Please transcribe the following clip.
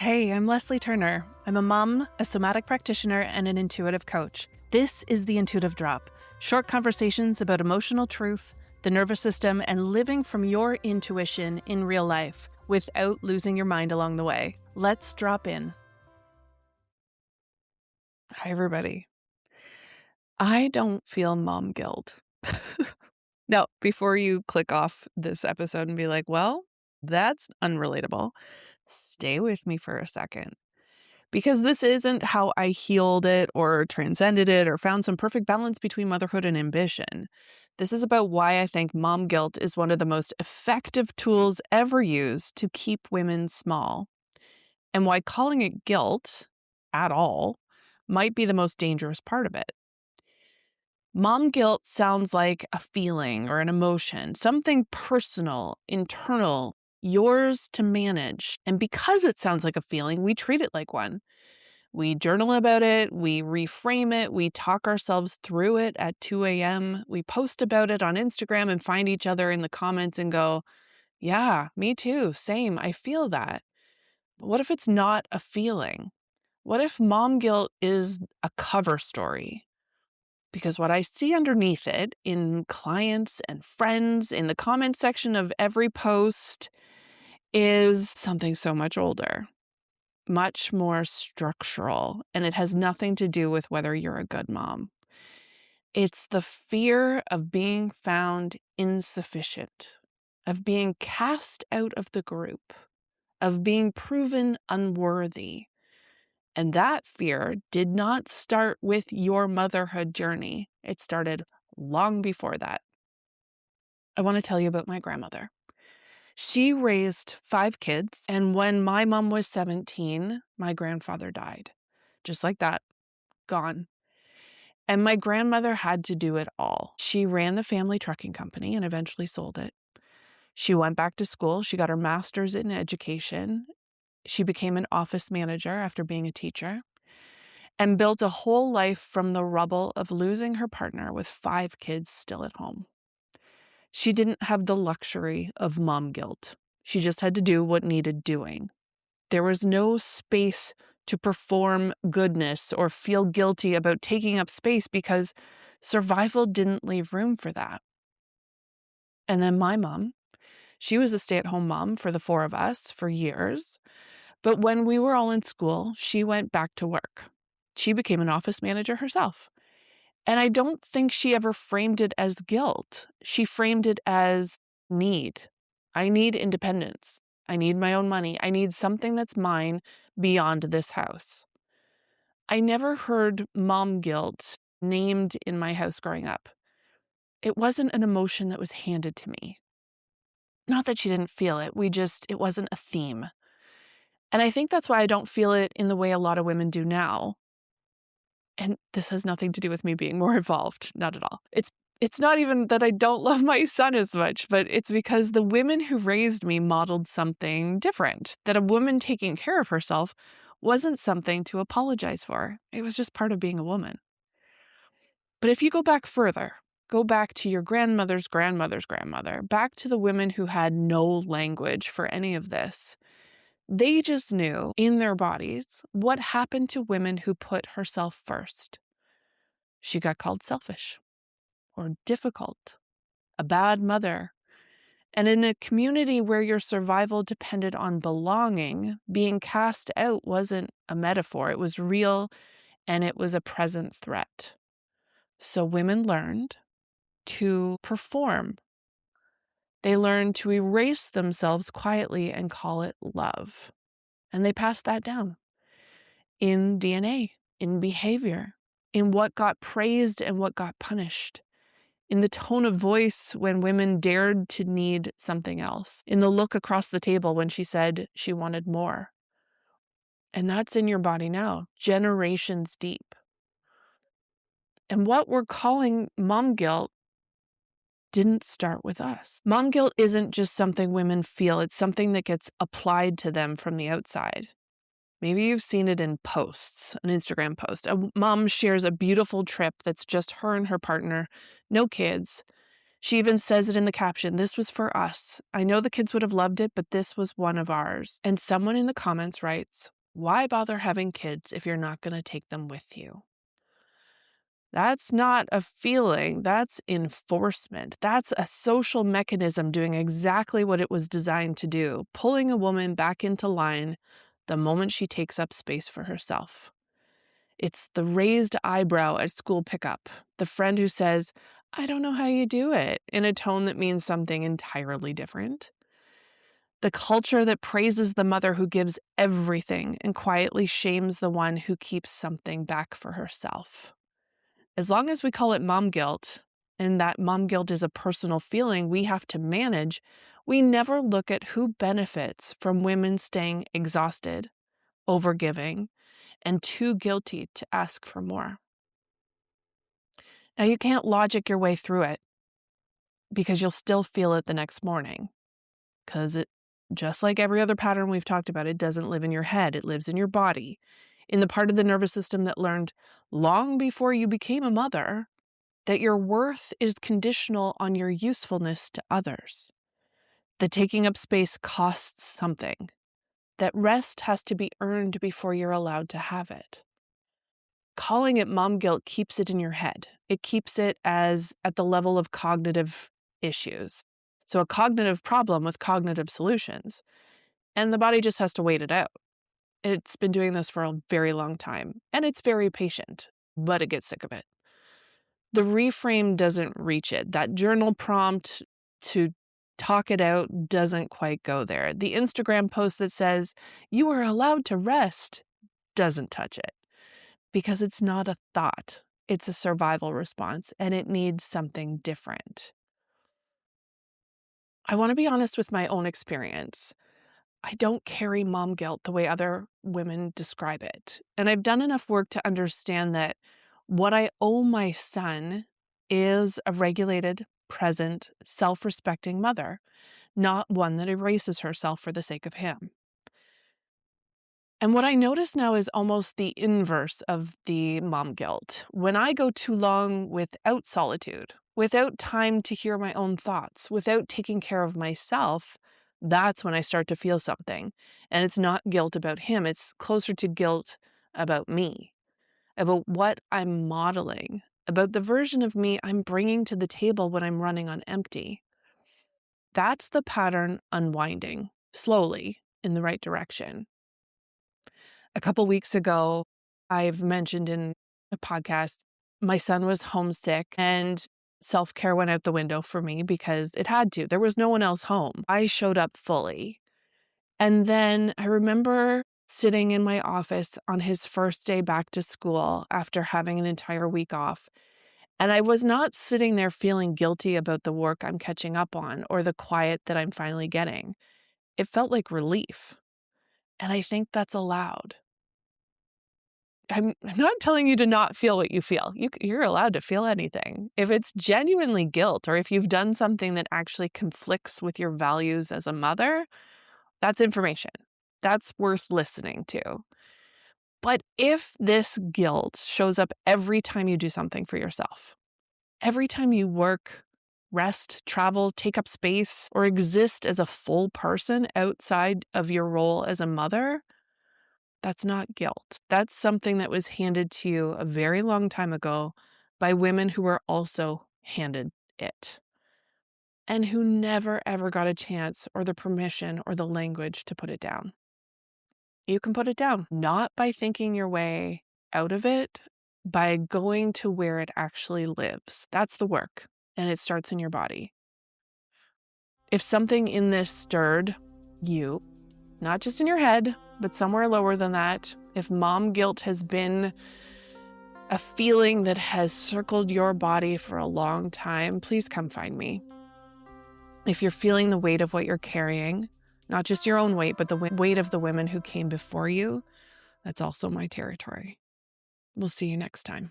Hey, I'm Leslie Turner. I'm a mom, a somatic practitioner, and an intuitive coach. This is the Intuitive Drop, short conversations about emotional truth, the nervous system, and living from your intuition in real life without losing your mind along the way. Let's drop in. Hi, everybody. I don't feel mom guilt. Now, before you click off this episode and be like, well, that's unrelatable, stay with me for a second. Because this isn't how I healed it or transcended it or found some perfect balance between motherhood and ambition. This is about why I think mom guilt is one of the most effective tools ever used to keep women small, and why calling it guilt at all might be the most dangerous part of it. Mom guilt sounds like a feeling or an emotion, something personal, internal, yours to manage. And because it sounds like a feeling, we treat it like one. We journal about it, we reframe it, we talk ourselves through it at 2 a.m., we post about it on Instagram and find each other in the comments and go, yeah, me too, same, I feel that. But what if it's not a feeling? What if mom guilt is a cover story? Because what I see underneath it in clients and friends, in the comment section of every post, is something so much older, much more structural, and it has nothing to do with whether you're a good mom. It's the fear of being found insufficient, of being cast out of the group, of being proven unworthy. And that fear did not start with your motherhood journey. It started long before that. I want to tell you about my grandmother. She raised 5 kids, and when my mom was 17, my grandfather died. Just like that, gone. And my grandmother had to do it all. She ran the family trucking company and eventually sold it. She went back to school. She got her master's in education. She became an office manager after being a teacher and built a whole life from the rubble of losing her partner with 5 kids still at home. She didn't have the luxury of mom guilt. She just had to do what needed doing. There was no space to perform goodness or feel guilty about taking up space because survival didn't leave room for that. And then my mom, she was a stay-at-home mom for the 4 of us for years. But when we were all in school, she went back to work. She became an office manager herself. And I don't think she ever framed it as guilt. She framed it as need. I need independence. I need my own money. I need something that's mine beyond this house. I never heard mom guilt named in my house growing up. It wasn't an emotion that was handed to me. Not that she didn't feel it. It wasn't a theme. And I think that's why I don't feel it in the way a lot of women do now. And this has nothing to do with me being more evolved. Not at all. It's not even that I don't love my son as much, but it's because the women who raised me modeled something different, that a woman taking care of herself wasn't something to apologize for. It was just part of being a woman. But if you go back further, go back to your grandmother's grandmother's grandmother, back to the women who had no language for any of this, they just knew in their bodies what happened to women who put herself first. She got called selfish or difficult, a bad mother. And in a community where your survival depended on belonging, being cast out wasn't a metaphor. It was real, and it was a present threat. So women learned to perform. They learned to erase themselves quietly and call it love. And they passed that down in DNA, in behavior, in what got praised and what got punished, in the tone of voice when women dared to need something else, in the look across the table when she said she wanted more. And that's in your body now, generations deep. And what we're calling mom guilt didn't start with us. Mom guilt isn't just something women feel, it's something that gets applied to them from the outside. Maybe you've seen it in posts, an Instagram post. A mom shares a beautiful trip that's just her and her partner, no kids. She even says it in the caption, "This was for us. I know the kids would have loved it, but this was one of ours." And someone in the comments writes, "Why bother having kids if you're not going to take them with you?" That's not a feeling, that's enforcement. That's a social mechanism doing exactly what it was designed to do, pulling a woman back into line the moment she takes up space for herself. It's the raised eyebrow at school pickup, the friend who says, "I don't know how you do it," in a tone that means something entirely different. The culture that praises the mother who gives everything and quietly shames the one who keeps something back for herself. As long as we call it mom guilt, and that mom guilt is a personal feeling we have to manage, we never look at who benefits from women staying exhausted, overgiving, and too guilty to ask for more. Now, you can't logic your way through it because you'll still feel it the next morning. Because it, just like every other pattern we've talked about, it doesn't live in your head, it lives in your body, in the part of the nervous system that learned long before you became a mother that your worth is conditional on your usefulness to others, that taking up space costs something, that rest has to be earned before you're allowed to have it. Calling it mom guilt keeps it in your head. It keeps it as at the level of cognitive issues. So a cognitive problem with cognitive solutions, and the body just has to wait it out. It's been doing this for a very long time, and it's very patient, but it gets sick of it. The reframe doesn't reach it. That journal prompt to talk it out doesn't quite go there. The Instagram post that says, "You are allowed to rest," doesn't touch it because it's not a thought. It's a survival response, and it needs something different. I want to be honest with my own experience. I don't carry mom guilt the way other women describe it. And I've done enough work to understand that what I owe my son is a regulated, present, self-respecting mother, not one that erases herself for the sake of him. And what I notice now is almost the inverse of the mom guilt. When I go too long without solitude, without time to hear my own thoughts, without taking care of myself, that's when I start to feel something. And it's not guilt about him, it's closer to guilt about me, about what I'm modeling, about the version of me I'm bringing to the table when I'm running on empty. That's the pattern unwinding, slowly, in the right direction. A couple weeks ago, I've mentioned in a podcast, my son was homesick and self-care went out the window for me because it had to. There was no one else home. I showed up fully. And then I remember sitting in my office on his first day back to school after having an entire week off. And I was not sitting there feeling guilty about the work I'm catching up on or the quiet that I'm finally getting. It felt like relief. And I think that's allowed. I'm not telling you to not feel what you feel. You're allowed to feel anything. If it's genuinely guilt or if you've done something that actually conflicts with your values as a mother, that's information. That's worth listening to. But if this guilt shows up every time you do something for yourself, every time you work, rest, travel, take up space, or exist as a full person outside of your role as a mother, that's not guilt. That's something that was handed to you a very long time ago by women who were also handed it and who never, ever got a chance or the permission or the language to put it down. You can put it down, not by thinking your way out of it, by going to where it actually lives. That's the work, and it starts in your body. If something in this stirred you, not just in your head, but somewhere lower than that, if mom guilt has been a feeling that has circled your body for a long time, please come find me. If you're feeling the weight of what you're carrying, not just your own weight, but the weight of the women who came before you, that's also my territory. We'll see you next time.